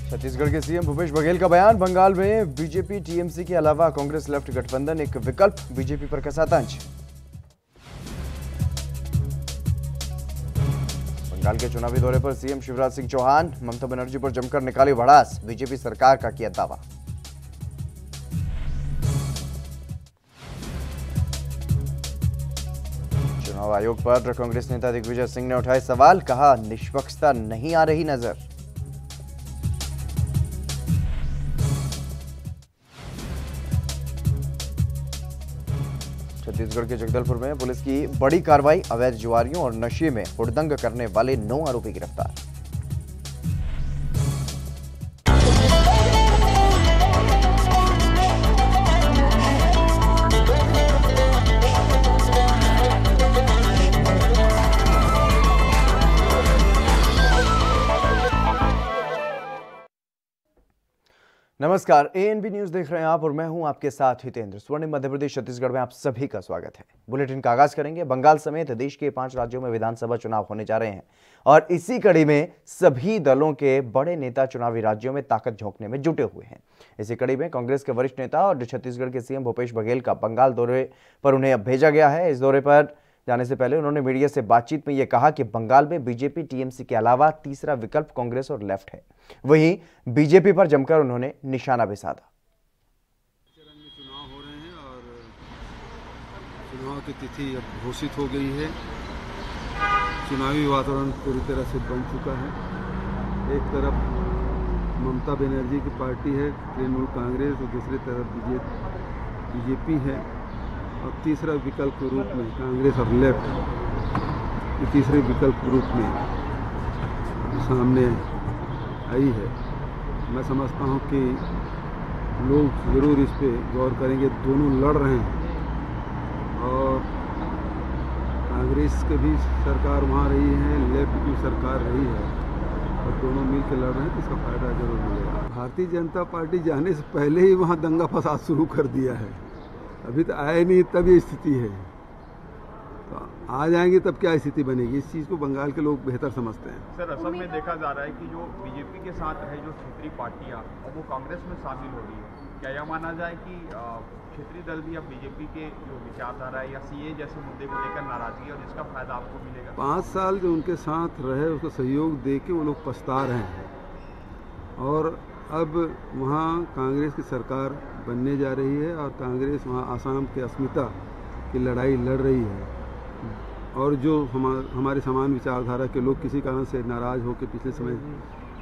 छत्तीसगढ़ के सीएम भूपेश बघेल का बयान, बंगाल में बीजेपी टीएमसी के अलावा कांग्रेस लेफ्ट गठबंधन एक विकल्प, बीजेपी पर कसा तंज। बंगाल के चुनावी दौरे पर सीएम शिवराज सिंह चौहान, ममता बनर्जी पर जमकर निकाली भड़ास, बीजेपी सरकार का किया दावा। चुनाव आयोग पर कांग्रेस नेता दिग्विजय सिंह ने उठाए सवाल, कहा निष्पक्षता नहीं आ रही नजर। छत्तीसगढ़ के जगदलपुर में पुलिस की बड़ी कार्रवाई, अवैध जुआरियों और नशे में हुड़दंग करने वाले 9 आरोपी गिरफ्तार। नमस्कार, एएनबी न्यूज देख रहे हैं आप और मैं हूं आपके साथ हितेंद्र। स्वर्णिम मध्य प्रदेश छत्तीसगढ़ में आप सभी का स्वागत है। बुलेटिन का आगाज करेंगे। बंगाल समेत देश के 5 राज्यों में विधानसभा चुनाव होने जा रहे हैं और इसी कड़ी में सभी दलों के बड़े नेता चुनावी राज्यों में ताकत झोंकने में जुटे हुए हैं। इसी कड़ी में कांग्रेस के वरिष्ठ नेता और छत्तीसगढ़ के सीएम भूपेश बघेल का बंगाल दौरे पर उन्हें अब भेजा गया है। इस दौरे पर जाने से पहले उन्होंने मीडिया से बातचीत में यह कहा कि बंगाल में बीजेपी टीएमसी के अलावा तीसरा विकल्प कांग्रेस और लेफ्ट है। वहीं बीजेपी पर जमकर उन्होंने निशाना भी साधा। चुनाव हो रहे हैं और चुनाव की तिथि अब घोषित हो गई है। चुनावी वातावरण पूरी तरह से बन चुका है। एक तरफ ममता बनर्जी की पार्टी है, तृणमूल कांग्रेस, और दूसरी तरफ बीजेपी है, और तीसरा विकल्प के रूप में कांग्रेस और लेफ्ट ये तीसरे विकल्प के रूप में सामने आई है। मैं समझता हूं कि लोग ज़रूर इस पे गौर करेंगे। दोनों लड़ रहे हैं और कांग्रेस की भी सरकार वहाँ रही है, लेफ्ट की सरकार रही है, और दोनों मिल के लड़ रहे हैं, तो इसका फायदा जरूर मिलेगा। भारतीय जनता पार्टी जाने से पहले ही वहाँ दंगा फसाद शुरू कर दिया है। अभी तो आए नहीं, तब ये स्थिति है। तो आ जाएंगे तब क्या स्थिति बनेगी, इस चीज़ को बंगाल के लोग बेहतर समझते हैं। सर, असल में देखा जा रहा है कि जो बीजेपी के साथ है जो क्षेत्रीय पार्टियां, वो कांग्रेस में शामिल हो रही है। क्या यह माना जाए कि क्षेत्रीय दल भी अब बीजेपी के जो विचारधारा है या सीए जैसे मुद्दे को लेकर नाराजगी और जिसका फायदा आपको मिलेगा? 5 साल जो उनके साथ रहे उसको सहयोग दे के वो लोग पछता रहे हैं, और अब वहाँ कांग्रेस की सरकार बनने जा रही है, और कांग्रेस वहाँ आसाम के अस्मिता की लड़ाई लड़ रही है। और जो हमारे समान विचारधारा के लोग किसी कारण से नाराज होकर पिछले समय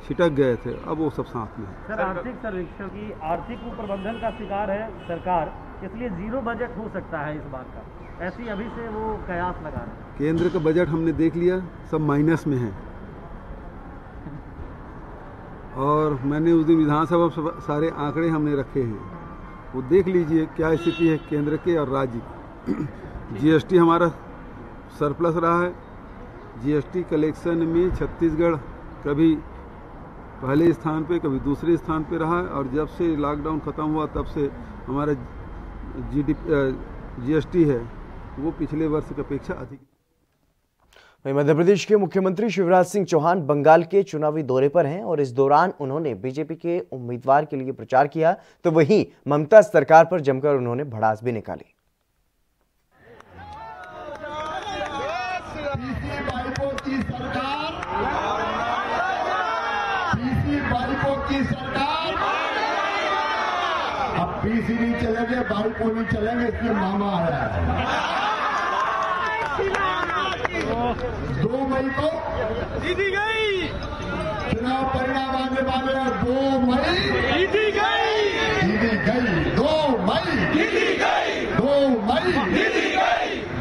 छिटक गए थे, अब वो सब साथ में है। सर, आर्थिक सर्वेक्षण की आर्थिक कुप्रबंधन का शिकार है सरकार, इसलिए 0 बजट हो सकता है इस बात का, ऐसी अभी से वो कयास लगा रहे हैं। केंद्र का बजट हमने देख लिया, सब माइनस में है। और मैंने उस दिन विधानसभा में सारे आंकड़े हमने रखे हैं, वो देख लीजिए क्या स्थिति है केंद्र के और राज्य की। जीएसटी हमारा सरप्लस रहा है। जीएसटी कलेक्शन में छत्तीसगढ़ कभी पहले स्थान पे, कभी दूसरे स्थान पे रहा है, और जब से लॉकडाउन ख़त्म हुआ तब से हमारा जीएसटी है वो पिछले वर्ष की अपेक्षा अधिक। वहीं मध्य प्रदेश के मुख्यमंत्री शिवराज सिंह चौहान बंगाल के चुनावी दौरे पर हैं और इस दौरान उन्होंने बीजेपी के उम्मीदवार के लिए प्रचार किया, तो वहीं ममता सरकार पर जमकर उन्होंने भड़ास भी निकाली। अब पीसी नहीं चलेंगे, बाइको नहीं चलेंगे, इसलिए मामा आया है। 2 मई को जीती गई, चुनाव परिणाम आने वाले हैं। 2 मई जीती गई, 2 मई 2 मई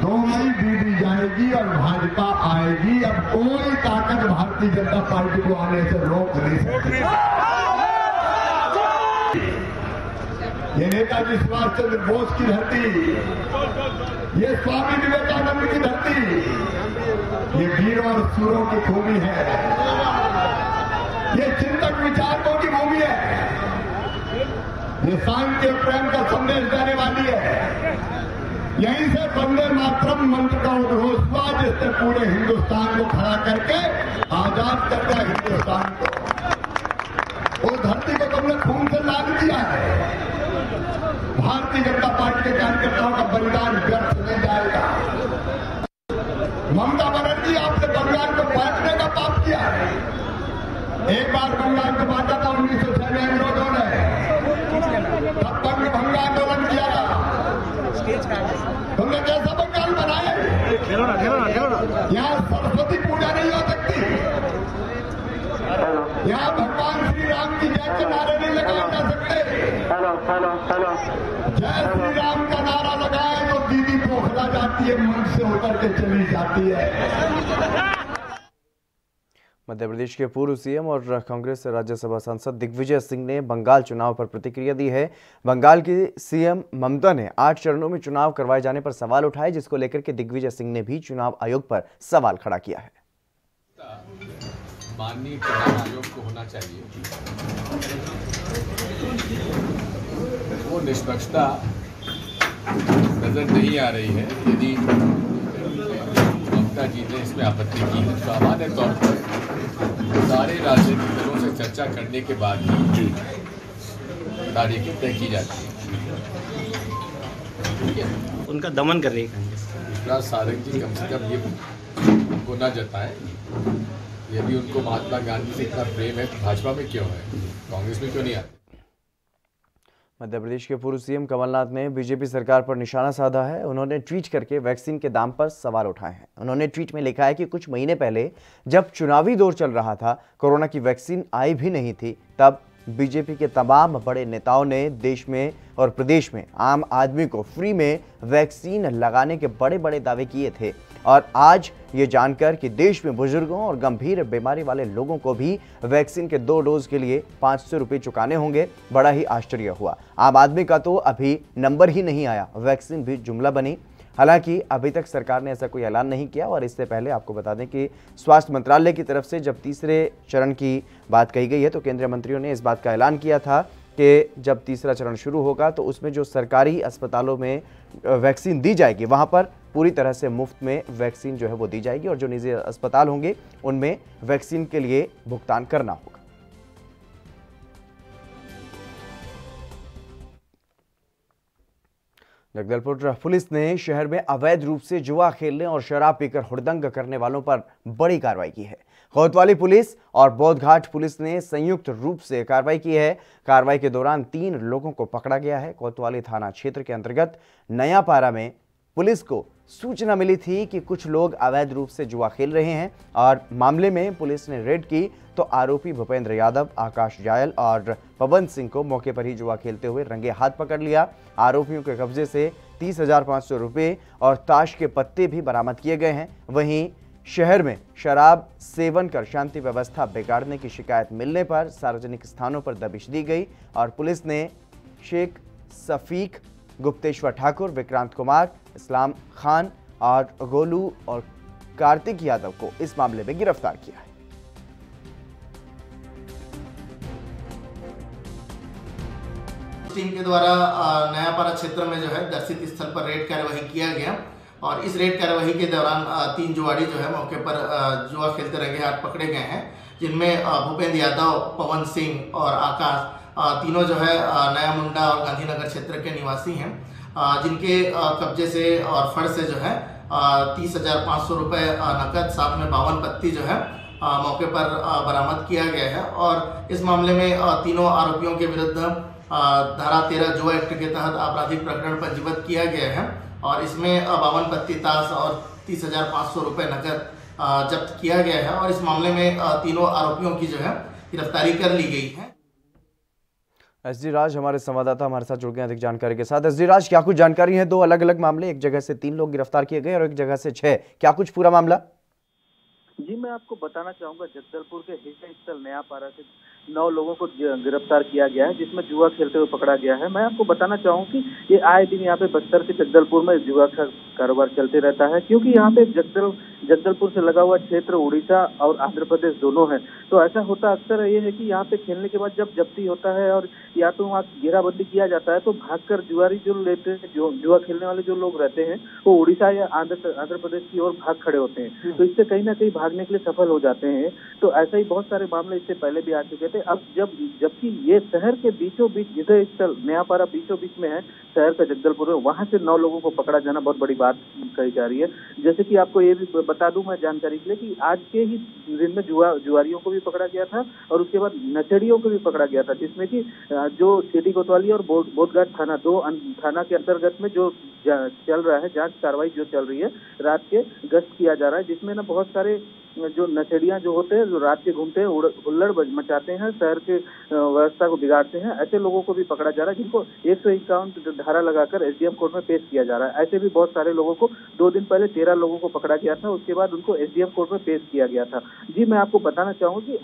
2 मई दीदी जाएगी और भाजपा आएगी। अब कोई ताकत भारतीय जनता पार्टी को आने से रोक नहीं सकती। ये नेताजी सुभाष चंद्र बोस की धरती, ये स्वामी विवेकानंद की धरती, ये वीरों और सूरों की भूमि है, ये चिंतक विचारकों की भूमि है, ये शांति और प्रेम का संदेश देने वाली है। यहीं से वंदे मातरम मंत्र का उद्घोष हुआ, जिससे पूरे हिंदुस्तान को खड़ा करके आजाद कर दिया हिंदुस्तान को। उस भारतीय जनता पार्टी के कार्यकर्ताओं का बलिदान व्यर्थ नहीं जाएगा। ममता बनर्जी, आपने बंगाल को बांटने का पाप किया है। एक बार बंगाल को बांटा था 1906 में अंग्रेजों ने, तब बंग भंगा आंदोलन किया था। तुमने कैसा बंगाल बनाया? यहाँ सरस्वती पूजा नहीं हो सकती, यहाँ भगवान श्री राम की जय के नारे नहीं लगाए जा सकते। जय श्री राम का नारा लगाए तो दीदी पोखरा जाती है, मंच से उतर के चली जाती है। मध्य प्रदेश के पूर्व सीएम और कांग्रेस राज्यसभा सांसद दिग्विजय सिंह ने बंगाल चुनाव पर प्रतिक्रिया दी है। बंगाल की सीएम ममता ने 8 चरणों में चुनाव करवाए जाने पर सवाल उठाए, जिसको लेकर के दिग्विजय सिंह ने भी चुनाव आयोग पर सवाल खड़ा किया है। माननीय चुनाव आयोग को होना चाहिए, वो निष्पक्षता नजर नहीं आ रही है। यदि ममता जी ने इसमें आपत्ति की है, सामान्य तौर पर सारे राजनीतिक दलों से चर्चा करने के बाद ही तारीखें तय की जाती है। उनका दमन कर रही है विश्वास सारंग जी कम से कम ये उनको न जताएं। यदि उनको महात्मा गांधी से इतना प्रेम है तो भाजपा में क्यों है, कांग्रेस में क्यों नहीं आते? मध्य प्रदेश के पूर्व सीएम कमलनाथ ने बीजेपी सरकार पर निशाना साधा है। उन्होंने ट्वीट करके वैक्सीन के दाम पर सवाल उठाए हैं। उन्होंने ट्वीट में लिखा है कि कुछ महीने पहले जब चुनावी दौर चल रहा था, कोरोना की वैक्सीन आई भी नहीं थी, तब बीजेपी के तमाम बड़े नेताओं ने देश में और प्रदेश में आम आदमी को फ्री में वैक्सीन लगाने के बड़े बड़े दावे किए थे। और आज ये जानकर कि देश में बुजुर्गों और गंभीर बीमारी वाले लोगों को भी वैक्सीन के 2 डोज के लिए 500 रुपये चुकाने होंगे, बड़ा ही आश्चर्य हुआ। आम आदमी का तो अभी नंबर ही नहीं आया, वैक्सीन भी जुमला बनी। हालांकि अभी तक सरकार ने ऐसा कोई ऐलान नहीं किया। और इससे पहले आपको बता दें कि स्वास्थ्य मंत्रालय की तरफ से जब तीसरे चरण की बात कही गई है तो केंद्रीय मंत्रियों ने इस बात का ऐलान किया था कि जब तीसरा चरण शुरू होगा तो उसमें जो सरकारी अस्पतालों में वैक्सीन दी जाएगी, वहां पर पूरी तरह से मुफ्त में वैक्सीन जो है वो दी जाएगी और जो निजी अस्पताल होंगे उनमें वैक्सीन के लिए भुगतान करना होगा। जगदलपुर पुलिस ने शहर में अवैध रूप से जुआ खेलने और शराब पीकर हुड़दंग करने वालों पर बड़ी कार्रवाई की है। कोतवाली पुलिस और बौद्धघाट पुलिस ने संयुक्त रूप से कार्रवाई की है। कार्रवाई के दौरान 3 लोगों को पकड़ा गया है। कोतवाली थाना क्षेत्र के अंतर्गत नयापारा में पुलिस को सूचना मिली थी कि कुछ लोग अवैध रूप से जुआ खेल रहे हैं और मामले में पुलिस ने रेड की तो आरोपी भूपेंद्र यादव, आकाश जायल और पवन सिंह को मौके पर ही जुआ खेलते हुए रंगे हाथ पकड़ लिया। आरोपियों के कब्जे से 30,500 रुपये और ताश के पत्ते भी बरामद किए गए हैं। वहीं शहर में शराब सेवन कर शांति व्यवस्था बिगाड़ने की शिकायत मिलने पर सार्वजनिक स्थानों पर दबिश दी गई और पुलिस ने शेख सफीक, गुप्तेश्वर ठाकुर, विक्रांत कुमार, इस्लाम खान और गोलू और कार्तिक यादव को इस मामले में गिरफ्तार किया है। टीम के द्वारा नयापारा क्षेत्र में जो है दर्शित स्थल पर रेड कार्यवाही किया गया और इस रेड कार्यवाही के दौरान 3 जुआड़ी जो है मौके पर जुआ खेलते रंगे हाथ पकड़े गए हैं, जिनमें भूपेंद्र यादव, पवन सिंह और आकाश तीनों जो है नया मुंडा और गांधीनगर क्षेत्र के निवासी हैं, जिनके कब्जे से और फड़ से जो है 30,500 रुपये नकद, साथ में 52 पत्ती जो है मौके पर बरामद किया गया है। और इस मामले में तीनों आरोपियों के विरुद्ध धारा 13 जुआ एक्ट के तहत आपराधिक प्रकरण पंजीबद्ध किया गया है और इसमें 52 पत्ती ताश और 30,500 रुपये नकद जब्त किया गया है और इस मामले में तीनों आरोपियों की जो है गिरफ्तारी कर ली गई है। एसडी राज हमारे संवाददाता हमारे साथ जुड़ गए अधिक जानकारी के साथ। एसडी राज, क्या कुछ जानकारी है? 2 अलग-अलग मामले, एक जगह से 3 लोग गिरफ्तार किए गए और एक जगह से 6, क्या कुछ पूरा मामला? जी, मैं आपको बताना चाहूंगा जगदलपुर के हिस्सा स्थल नयापारा से 9 लोगों को गिरफ्तार किया गया है, जिसमें जुआ खेलते हुए पकड़ा गया है। मैं आपको बताना चाहूँ कि ये आए दिन यहाँ पे बस्तर से जगदलपुर में जुआ का कारोबार चलते रहता है, क्योंकि यहाँ पे जगदलपुर से लगा हुआ क्षेत्र उड़ीसा और आंध्र प्रदेश दोनों है। तो ऐसा होता अक्सर ये है कि यहाँ पे खेलने के बाद जब जब्ती होता है और या तो वहाँ घेराबंदी किया जाता है तो भागकर जुआरी जो लेते हैं, जो जुआ खेलने वाले जो लोग रहते हैं वो उड़ीसा या आंध्र प्रदेश की ओर भाग खड़े होते हैं, तो इससे कहीं ना कहीं भागने के लिए सफल हो जाते हैं। तो ऐसा ही बहुत सारे मामले इससे पहले भी आ चुके थे। अब जबकि ये शहर के बीचों बीच विजय स्थल नयापारा बीचों बीच में है, शहर का जगदलपुर में, वहां से 9 लोगों को पकड़ा जाना बहुत बड़ी बात कही जा रही है। जैसे कि आपको ये भी बता दूं मैं जानकारी के लिए कि आज के ही दिन में जुआरियों को भी पकड़ा गया था और उसके बाद नशेड़ियों को भी पकड़ा गया था, जिसमें कि जो सिटी कोतवाली और बोधघाट थाना, 2 थाना के अंतर्गत में जो चल रहा है जांच कार्रवाई जो चल रही है, रात के गश्त किया जा रहा है, जिसमें ना बहुत सारे जो नशेड़ियां जो होते हैं, जो रात के घूमते हैं, हुल्लड़ मचाते हैं, शहर के व्यवस्था को बिगाड़ते हैं, ऐसे लोगों को भी पकड़ा जा रहा है, जिनको 151 धारा लगाकर एसडीएम कोर्ट में पेश किया जा रहा है। ऐसे भी बहुत सारे लोगों को 2 दिन पहले 13 लोगों को पकड़ा गया था, उसके बाद उनको एसडीएम कोर्ट में पेश किया गया था। जी, मैं आपको बताना चाहूंगा कि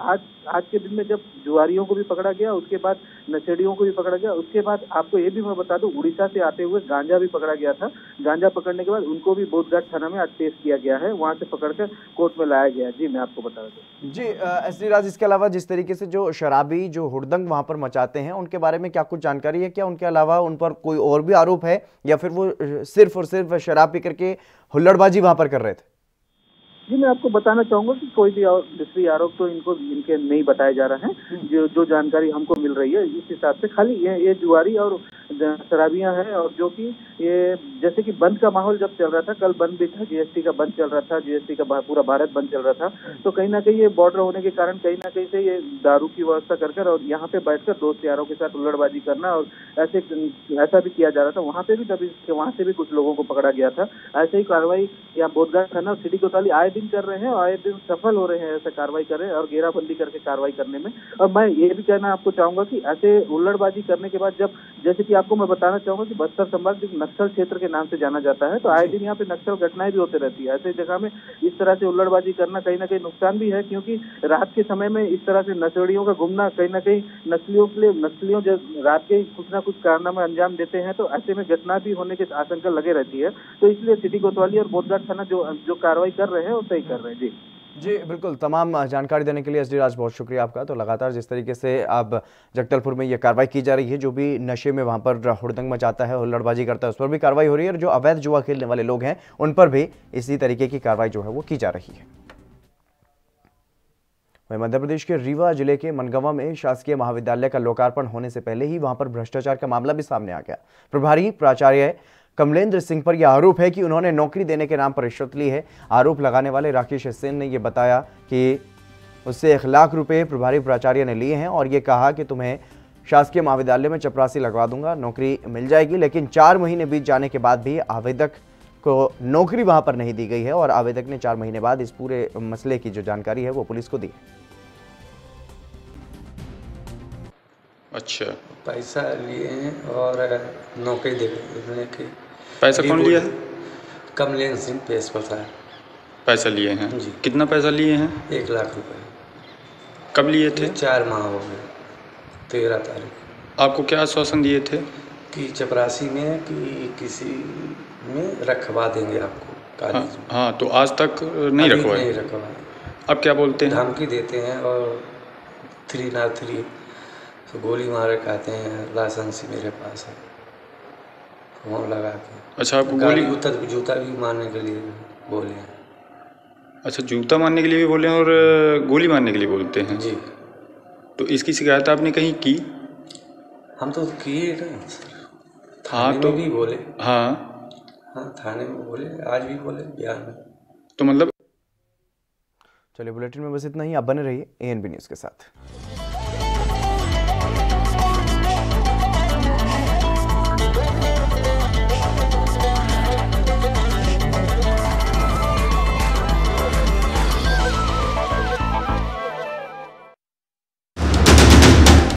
आज के दिन में जब जुआरियों को भी पकड़ा गया, उसके बाद नशेड़ियों को भी पकड़ा गया, उसके बाद आपको ये भी मैं बता दूं, उड़ीसा से आते हुए गांजा भी पकड़ा गया था। गांजा पकड़ने के बाद उनको भी बोधघाट थाना में आज पेश किया गया है, वहां से पकड़कर कोर्ट में लाया गया। जी, मैं आपको बता दूं। जी एसडी राज, इसके अलावा जिस तरीके से जो शराबी जो हुड़दंग वहां पर मचाते हैं, उनके बारे में क्या कुछ जानकारी है? क्या उनके अलावा उन पर कोई और भी आरोप है या फिर वो सिर्फ और सिर्फ शराब पी करके हुल्लड़बाजी वहां पर कर रहे थे? जी, मैं आपको बताना चाहूंगा कि कोई भी दूसरी आरोप तो इनके नहीं बताए जा रहे हैं। जो जानकारी हमको मिल रही है इस हिसाब से खाली ये जुआरी और शराबियां हैं, और जो कि ये जैसे कि बंद का माहौल जब चल रहा था, कल बंद भी था, जीएसटी का बंद चल रहा था, जीएसटी का पूरा भारत बंद चल रहा था, तो कहीं ना कहीं ये बॉर्डर होने के कारण कहीं ना कहीं से ये दारू की व्यवस्था कर और यहाँ पे बैठकर दोस्त यारों के साथ हुल्लड़बाजी करना, और ऐसा भी किया जा रहा था। वहाँ पे भी तभी वहाँ से भी कुछ लोगों को पकड़ा गया था। ऐसे ही कार्रवाई यहाँ बोधघाट थाना और सिटी कोतवाली आए दिन कर रहे हैं और आए दिन सफल हो रहे हैं ऐसे कार्रवाई कर रहे हैं और घेराबंदी करके कार्रवाई करने में। और मैं ये भी कहना आपको चाहूंगा कि ऐसे हुल्लड़बाजी करने के बाद जैसे कि आपको मैं बताना चाहूंगा कि बस्तर संभाग जो नक्सल क्षेत्र के नाम से जाना जाता है, तो आए दिन यहाँ पे नक्सल घटनाएं भी होती रहती है। ऐसे जगह में इस तरह से हुल्लड़बाजी करना कहीं ना कहीं नुकसान भी है, क्योंकि रात के समय में इस तरह से नशेड़ियों का घूमना कहीं ना कहीं नक्सलियों जब रात के कुछ ना कुछ कारनामे अंजाम देते हैं, तो ऐसे में घटना भी होने की आशंका लगे रहती है। तो इसलिए सिटी कोतवाली और बोधघाट थाना जो कार्रवाई कर रहे हैं वो सही कर रहे हैं। जी बिल्कुल, तमाम जानकारी देने के लिए एसडी राज बहुत शुक्रिया आपका। तो लगातार जिस तरीके से अब जगदलपुर में ये कार्रवाई की जा रही है, जो भी नशे में वहां पर हुड़दंग मचाता है, हुल्लड़बाजी करता है, उस पर भी कार्रवाई हो रही है, और जो अवैध जुआ खेलने वाले लोग हैं उन पर भी इसी तरीके की कार्रवाई जो है वो की जा रही है। वहीं मध्य प्रदेश के रीवा जिले के मनगवा में शासकीय महाविद्यालय का लोकार्पण होने से पहले ही वहां पर भ्रष्टाचार का मामला भी सामने आ गया। प्रभारी प्राचार्य कमलेंद्र सिंह पर यह आरोप है कि उन्होंने नौकरी देने के नाम पर रिश्वत ली है। आरोप लगाने वाले राकेश सेन ने यह बताया कि उससे 1 लाख रुपए प्रभारी प्राचार्य ने लिए हैं और ये कहा कि तुम्हें शासकीय महाविद्यालय में चपरासी लगवा दूंगा, नौकरी मिल जाएगी। लेकिन 4 महीने बीत जाने के बाद भी आवेदक को नौकरी वहां पर नहीं दी गई है और आवेदक ने 4 महीने बाद इस पूरे मसले की जो जानकारी है वो पुलिस को दी। अच्छा, पैसा लिए हैं और नौकरी देने के। पैसा कौन लिया है? कमलेंद्र सिंह पेश पता है। पैसा लिए हैं जी। कितना पैसा लिए हैं? 1 लाख रुपए। कब लिए थे? 4 माह हो गए। 13 तारीख। आपको क्या आश्वासन दिए थे? कि चपरासी में कि किसी में रखवा देंगे आपको कॉलेज में। हाँ, तो आज तक नहीं रखवाए? नहीं रखवाए। अब क्या बोलते हैं? धमकी देते हैं और 303 तो गोली मारे कहते हैं, लाइसेंस मेरे पास है, फोन लगा के। अच्छा, आपको गोली जूता भी मारने के लिए बोले हैं। अच्छा, जूता मारने के लिए भी बोले हैं और गोली मारने के लिए बोलते हैं? जी। तो इसकी शिकायत आपने कहीं की? हम तो किए ना, हाँ तो भी बोले। हाँ, थाने में बोले, आज भी बोले, बिहार में। तो मतलब चलिए, बुलेटिन में बस इतना ही। आप बने रहिए ANB न्यूज़ के साथ।